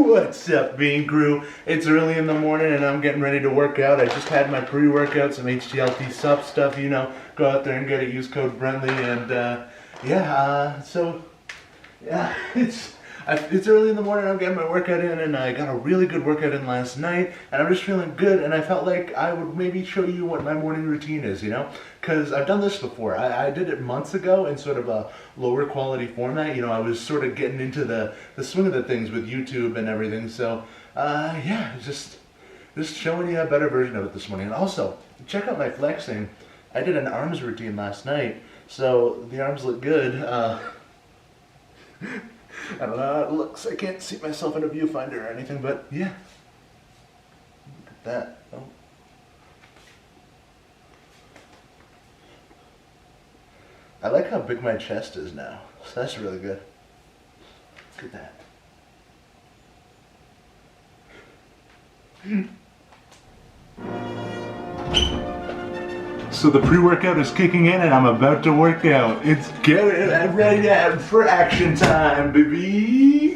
What's up, Bean Crew? It's early in the morning and I'm getting ready to work out. I just had my pre-workout, some HTLT sup stuff, you know. Go out there and get it, use code Brentley, and it's early in the morning, I'm getting my workout in, and I got a really good workout in last night, and I'm just feeling good, and I felt like I would maybe show you what my morning routine is, you know? Because I've done this before. I did it months ago in sort of a lower quality format. You know, I was sort of getting into the swing of the things with YouTube and everything, so, just showing you a better version of it this morning. And also, check out my flexing. I did an arms routine last night, so the arms look good. I don't know how it looks. I can't see myself in a viewfinder or anything, but yeah. Look at that. Oh. I like how big my chest is now. So that's really good. Look at that. So the pre-workout is kicking in and I'm about to work out. It's getting ready for action time, baby!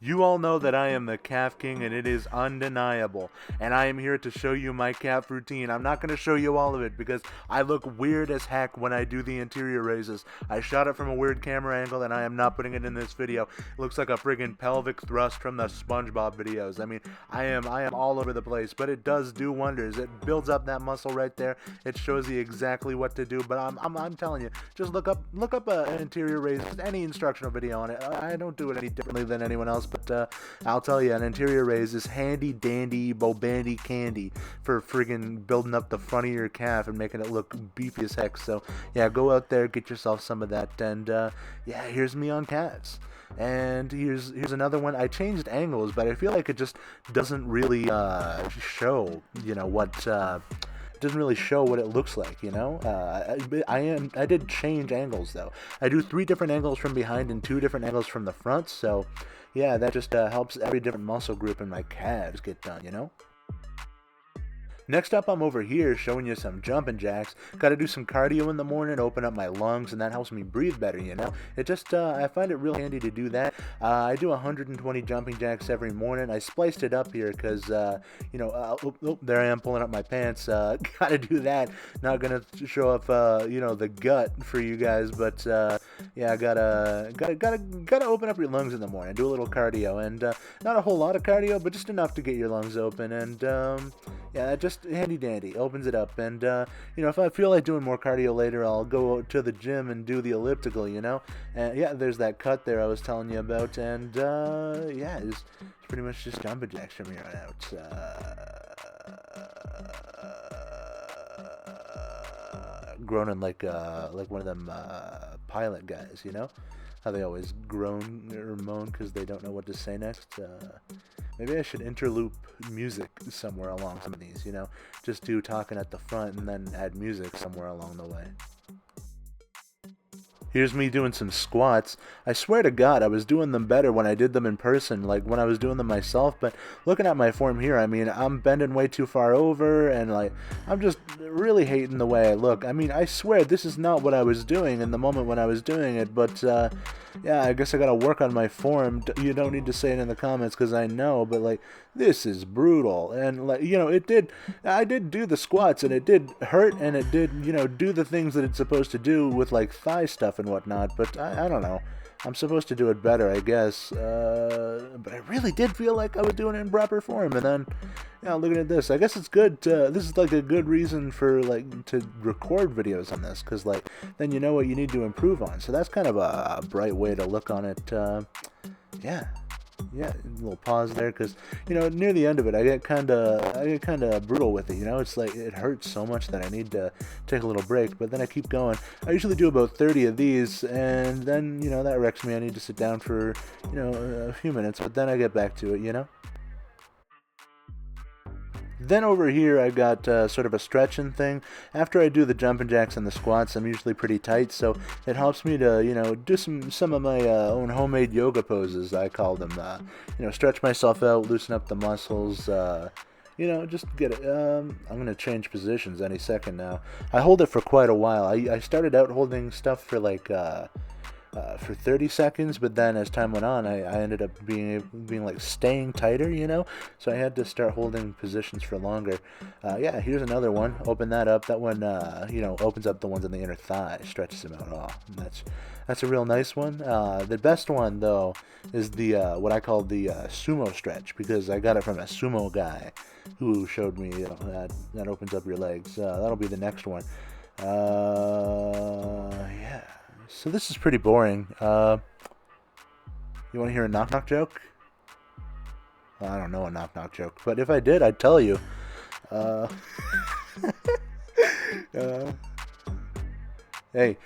You all know that I am the Calf King, and it is undeniable. And I am here to show you my calf routine. I'm not going to show you all of it because I look weird as heck when I do the interior raises. I shot it from a weird camera angle and I am not putting it in this video. It looks like a friggin' pelvic thrust from the SpongeBob videos. I mean, I am all over the place, but it does do wonders. It builds up that muscle right there. It shows you exactly what to do, but I'm telling you, just look up an interior raise, any instructional video on it. I don't do it any differently than anyone else, but I'll tell you, an interior raise is handy dandy bobandy candy for friggin' building up the front of your calf and making it look beefy as heck. So yeah, go out there, get yourself some of that, and yeah, here's me on calves. And here's another one. I changed angles, but I feel like it just doesn't really show, you know, what doesn't really show what it looks like, you know. I did change angles though. I do 3 different angles from behind and 2 different angles from the front, so yeah, that just helps every different muscle group in my calves get done, you know. Next up, I'm over here showing you some jumping jacks. Got to do some cardio in the morning, open up my lungs, and that helps me breathe better, you know. It just, I find it real handy to do that. I do 120 jumping jacks every morning. I spliced it up here because, you know, there I am pulling up my pants. Got to do that. Not going to show off, you know, the gut for you guys, but, yeah, gotta open up your lungs in the morning. Do a little cardio, and not a whole lot of cardio, but just enough to get your lungs open, and, yeah, just handy dandy, opens it up, and you know, if I feel like doing more cardio later, I'll go to the gym and do the elliptical, you know. And yeah, there's that cut there I was telling you about, and yeah, it's pretty much just jumping jacks from here on out. Groaning like one of them pilot guys, you know, how they always groan or moan because they don't know what to say next. Maybe I should interloop music somewhere along some of these, you know, just do talking at the front and then add music somewhere along the way. Here's me doing some squats. I swear to God, I was doing them better when I did them in person, like when I was doing them myself, but looking at my form here, I mean, I'm bending way too far over, and like, I'm just really hating the way I look. I mean, I swear this is not what I was doing in the moment when I was doing it, but yeah, I guess I gotta work on my form. You don't need to say it in the comments because I know, but like, this is brutal. And like, you know, I did do the squats and it did hurt and it did, you know, do the things that it's supposed to do with like thigh stuff and whatnot, but I don't know. I'm supposed to do it better, I guess, but I really did feel like I was doing it in proper form, and then, yeah, looking at this, I guess it's good, this is like a good reason for, like, to record videos on this, because, like, then you know what you need to improve on, so that's kind of a bright way to look on it, yeah, a little pause there, because, you know, near the end of it, I get kind of brutal with it, you know, it's like, it hurts so much that I need to take a little break, but then I keep going. I usually do about 30 of these, and then, you know, that wrecks me. I need to sit down for, you know, a few minutes, but then I get back to it, you know. Then over here I got sort of a stretching thing. After I do the jumping jacks and the squats, I'm usually pretty tight, so it helps me to, you know, do some of my own homemade yoga poses, I call them. You know, stretch myself out, loosen up the muscles, you know, just get it. I'm going to change positions any second now. I hold it for quite a while. I started out holding stuff for like for 30 seconds, but then as time went on, I ended up being like staying tighter, you know. So I had to start holding positions for longer. Yeah, here's another one. Open that up. That one, opens up the ones on the inner thigh, stretches them out. Oh, and that's a real nice one. The best one though is the what I call the sumo stretch, because I got it from a sumo guy who showed me that opens up your legs. That'll be the next one. Yeah. So this is pretty boring. You want to hear a knock knock joke? Well, I don't know a knock knock joke, but if I did, I'd tell you. Uh, uh, hey,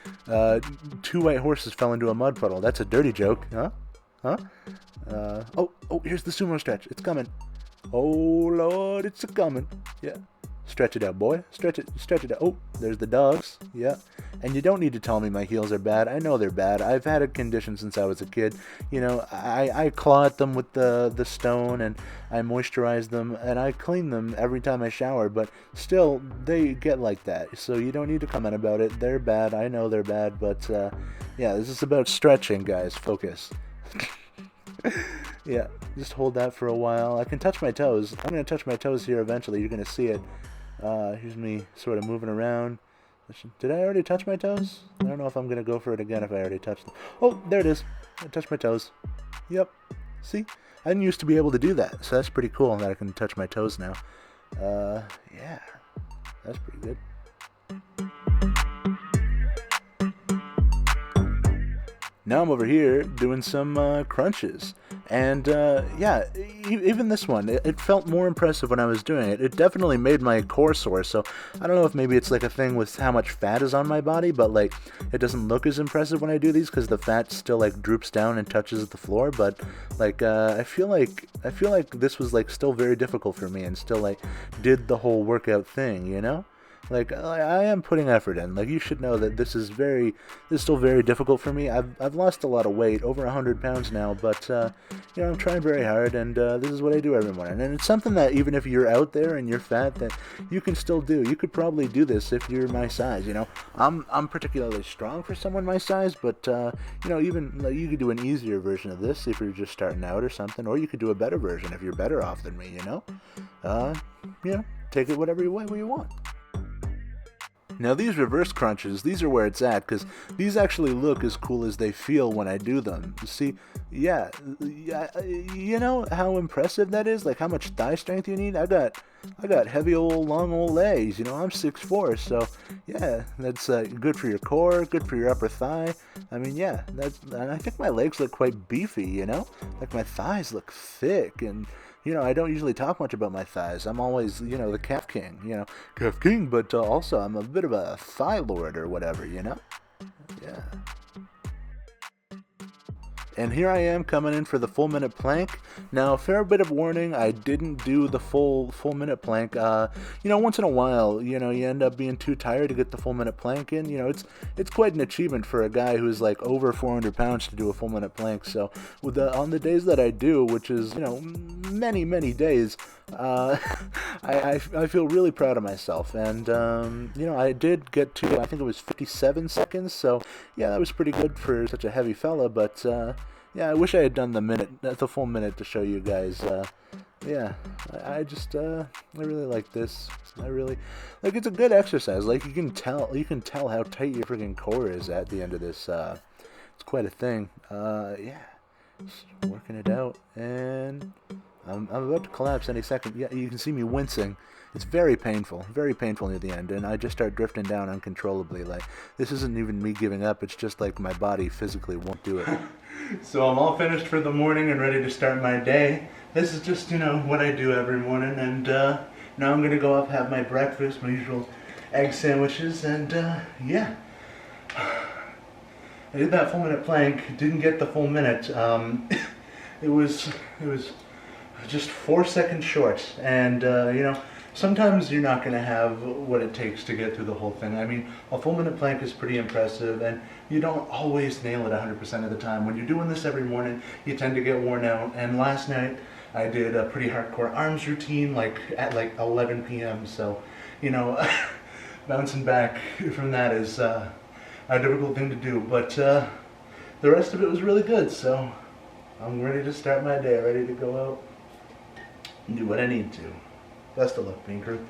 two white horses fell into a mud puddle. That's a dirty joke, huh? Huh? Oh, here's the sumo stretch. It's coming. Oh Lord, it's a coming. Yeah. Stretch it out, boy. Stretch it out. Oh, there's the dogs. Yeah. And you don't need to tell me my heels are bad. I know they're bad. I've had a condition since I was a kid. You know, I claw at them with the stone, and I moisturize them, and I clean them every time I shower, but still, they get like that. So you don't need to comment about it. They're bad. I know they're bad, but, yeah, this is about stretching, guys. Focus. Yeah, just hold that for a while. I can touch my toes. I'm going to touch my toes here eventually. You're going to see it. Here's me sort of moving around. Did I already touch my toes? I don't know if I'm going to go for it again if I already touched them. Oh, there it is. I touched my toes. Yep. See? I didn't used to be able to do that, so that's pretty cool that I can touch my toes now. Yeah. That's pretty good. Now I'm over here doing some crunches. And yeah, even this one, it felt more impressive when I was doing it. It definitely made my core sore, so I don't know if maybe it's like a thing with how much fat is on my body, but like it doesn't look as impressive when I do these because the fat still like droops down and touches the floor. But like I feel like this was like still very difficult for me and still like did the whole workout thing, you know? Like I am putting effort in. Like you should know that this is still very difficult for me. I've lost a lot of weight, over 100 pounds now, but I'm trying very hard, and this is what I do every morning. And it's something that even if you're out there and you're fat, that you can still do. You could probably do this if you're my size. You know, I'm particularly strong for someone my size, but even like, you could do an easier version of this if you're just starting out or something, or you could do a better version if you're better off than me. Take it whatever way you want. Now these reverse crunches, these are where it's at, because these actually look as cool as they feel when I do them. You see, yeah, you know how impressive that is? Like how much thigh strength you need? I got heavy long old legs, you know, I'm 6'4", so yeah, that's good for your core, good for your upper thigh. I mean, yeah, and I think my legs look quite beefy, you know? Like my thighs look thick, and I don't usually talk much about my thighs. I'm always, the calf king, calf king, but also I'm a bit of a thigh lord or whatever, Yeah. And here I am coming in for the full minute plank. Now, a fair bit of warning, I didn't do the full minute plank. Once in a while, you end up being too tired to get the full minute plank in. It's quite an achievement for a guy who's like over 400 pounds to do a full minute plank. So on the days that I do, which is, many, many days, I feel really proud of myself. And, I did get to, I think it was 57 seconds. So, yeah, that was pretty good for such a heavy fella. But, yeah, I wish I had done the full minute to show you guys. Yeah, I really like this. I really, like, it's a good exercise. Like, you can tell how tight your freaking core is at the end of this. It's quite a thing. Yeah, just working it out, and I'm about to collapse any second. Yeah, you can see me wincing. It's very painful near the end, and I just start drifting down uncontrollably. Like, this isn't even me giving up, it's just like my body physically won't do it. So I'm all finished for the morning and ready to start my day. This is just, what I do every morning, and now I'm going to go up, have my breakfast, my usual egg sandwiches, and yeah. I did that full minute plank, didn't get the full minute. It was just 4 seconds short, and sometimes you're not going to have what it takes to get through the whole thing. I mean, a full minute plank is pretty impressive, and you don't always nail it 100% of the time. When you're doing this every morning, you tend to get worn out, and last night I did a pretty hardcore arms routine at 11 p.m., so, bouncing back from that is a difficult thing to do, but the rest of it was really good. So I'm ready to start my day, ready to go out and do what I need to. Best of luck, Paint Crew.